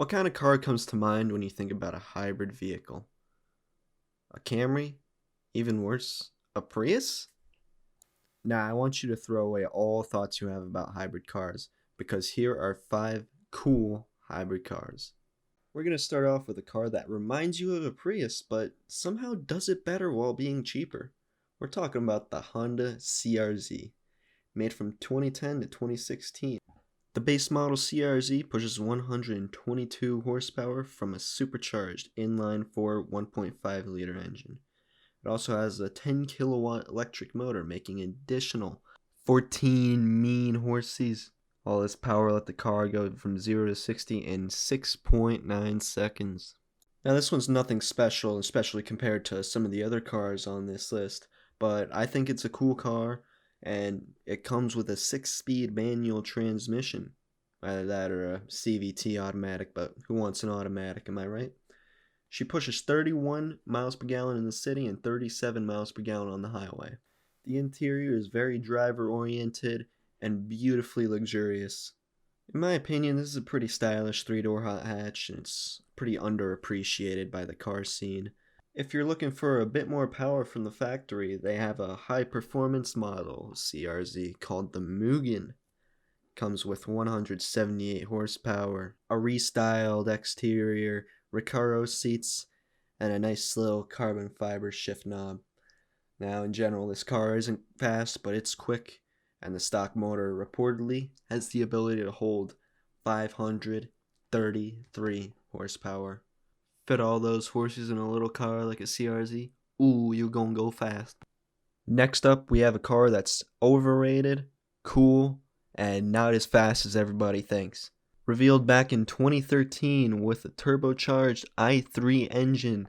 What kind of car comes to mind when you think about a hybrid vehicle? A Camry? Even worse, a Prius? Now, I want you to throw away all thoughts you have about hybrid cars because here are 5 cool hybrid cars. We're going to start off with a car that reminds you of a Prius but somehow does it better while being cheaper. We're talking about the Honda CRZ, made from 2010 to 2016. The base model CRZ pushes 122 horsepower from a supercharged inline-4 1.5 liter engine. It also has a 10 kilowatt electric motor, making an additional 14 mean horses. All this power let the car go from 0 to 60 in 6.9 seconds. Now, this one's nothing special, especially compared to some of the other cars on this list, but I think it's a cool car, and it comes with a 6-speed manual transmission. Either that or a CVT automatic, but who wants an automatic, am I right? She pushes 31 miles per gallon in the city and 37 miles per gallon on the highway. The interior is very driver-oriented and beautifully luxurious. In my opinion, this is a pretty stylish 3-door hot hatch, and it's pretty underappreciated by the car scene. If you're looking for a bit more power from the factory, they have a high-performance model CRZ called the Mugen. Comes with 178 horsepower, a restyled exterior, Recaro seats, and a nice little carbon fiber shift knob. Now, in general, this car isn't fast, but it's quick, and the stock motor reportedly has the ability to hold 533 horsepower. Fit all those horses in a little car like a CRZ? Ooh, you gonna go fast. Next up, we have a car that's overrated, cool, and not as fast as everybody thinks. Revealed back in 2013 with a turbocharged i3 engine,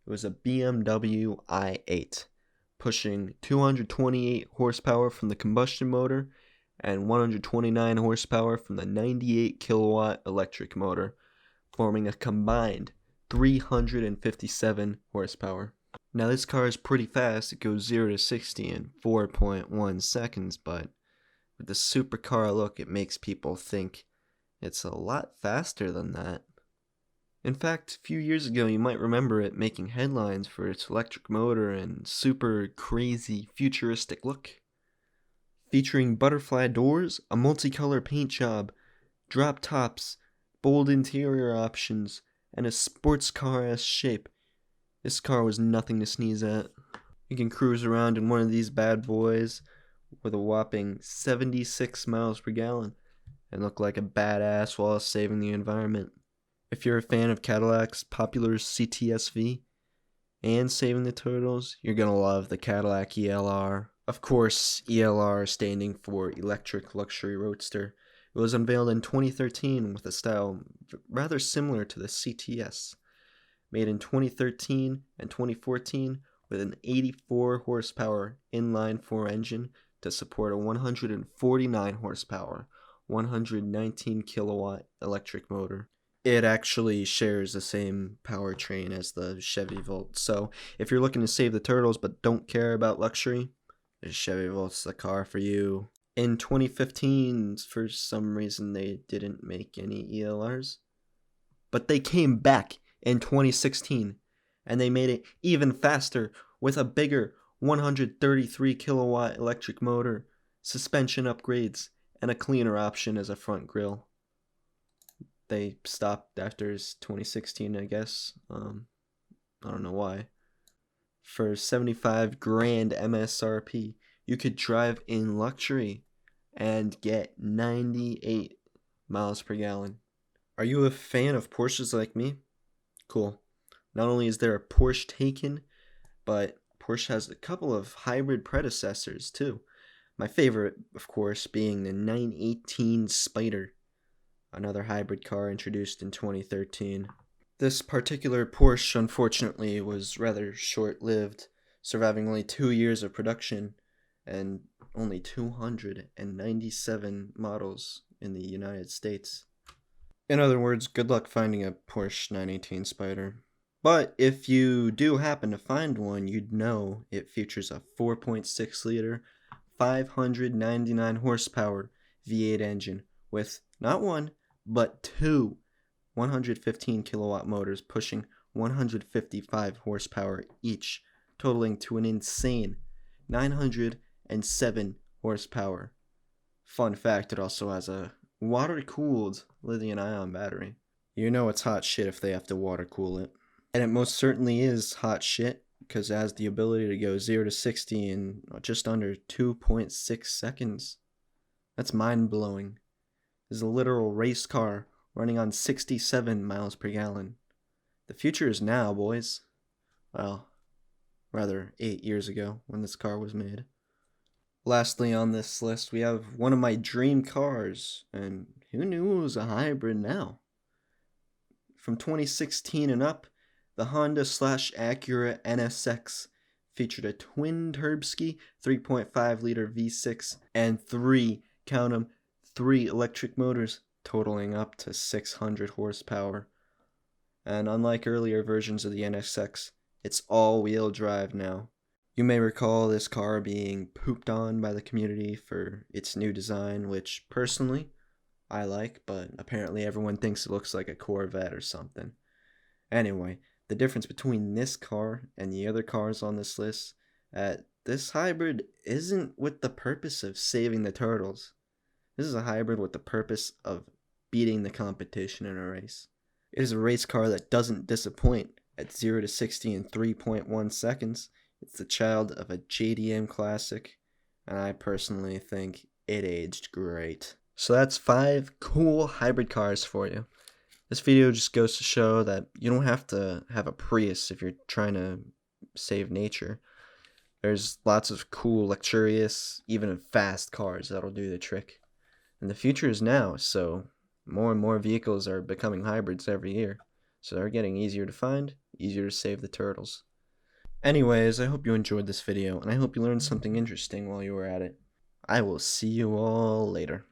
it was a BMW i8, pushing 228 horsepower from the combustion motor and 129 horsepower from the 98 kilowatt electric motor, forming a combined 357 horsepower. Now, this car is pretty fast. It goes 0 to 60 in 4.1 seconds, but with the supercar look, it makes people think it's a lot faster than that. In fact, a few years ago, you might remember it making headlines for its electric motor and super crazy futuristic look. Featuring butterfly doors, a multicolor paint job, drop tops, bold interior options, and a sports car-esque shape, this car was nothing to sneeze at. You can cruise around in one of these bad boys with a whopping 76 miles per gallon and look like a badass while saving the environment. If you're a fan of Cadillac's popular CTSV and saving the turtles, you're gonna love the Cadillac Elr. Of course, ELR standing for Electric Luxury Roadster. It was unveiled in 2013 with a style rather similar to the CTS. Made in 2013 and 2014 with an 84 horsepower inline-4 engine to support a 149 horsepower, 119 kilowatt electric motor. It actually shares the same powertrain as the Chevy Volt, so if you're looking to save the turtles but don't care about luxury, the Chevy Volt's the car for you. In 2015, for some reason, they didn't make any ELRs, but they came back in 2016, and they made it even faster with a bigger 133 kilowatt electric motor, suspension upgrades, and a cleaner option as a front grille. They stopped after 2016, I guess. I don't know why. For 75 grand MSRP, you could drive in luxury and get 98 miles per gallon. Are you a fan of Porsches like me? Cool. Not only is there a Porsche Taycan, but Porsche has a couple of hybrid predecessors too. My favorite, of course, being the 918 Spider, another hybrid car introduced in 2013. This particular Porsche, unfortunately, was rather short-lived, surviving only 2 years of production and only 297 models in the United States. In other words, good luck finding a Porsche 918 Spider. But if you do happen to find one, you'd know it features a 4.6 liter, 599 horsepower V8 engine with not one, but two 115 kilowatt motors pushing 155 horsepower each, totaling to an insane 907 horsepower. Fun fact, it also has a water-cooled lithium-ion battery. You know it's hot shit if they have to water-cool it. And it most certainly is hot shit, because it has the ability to go 0 to 60 in just under 2.6 seconds. That's mind-blowing. This is a literal race car running on 67 miles per gallon. The future is now, boys. Well, rather 8 years ago when this car was made. Lastly on this list, we have one of my dream cars, and who knew it was a hybrid now? From 2016 and up, the Honda/Acura NSX featured a twin turbski 3.5 liter V6 and count 'em, 3 electric motors totaling up to 600 horsepower. And unlike earlier versions of the NSX, it's all-wheel drive now. You may recall this car being pooped on by the community for its new design, which personally I like, but apparently everyone thinks it looks like a Corvette or something. Anyway, the difference between this car and the other cars on this list, this hybrid isn't with the purpose of saving the turtles. This is a hybrid with the purpose of beating the competition in a race. It is a race car that doesn't disappoint at 0 to 60 in 3.1 seconds. It's the child of a JDM classic, and I personally think it aged great. So that's 5 cool hybrid cars for you. This video just goes to show that you don't have to have a Prius if you're trying to save nature. There's lots of cool, luxurious, even fast cars that'll do the trick. And the future is now, so more and more vehicles are becoming hybrids every year. So they're getting easier to find, easier to save the turtles. Anyways, I hope you enjoyed this video, and I hope you learned something interesting while you were at it. I will see you all later.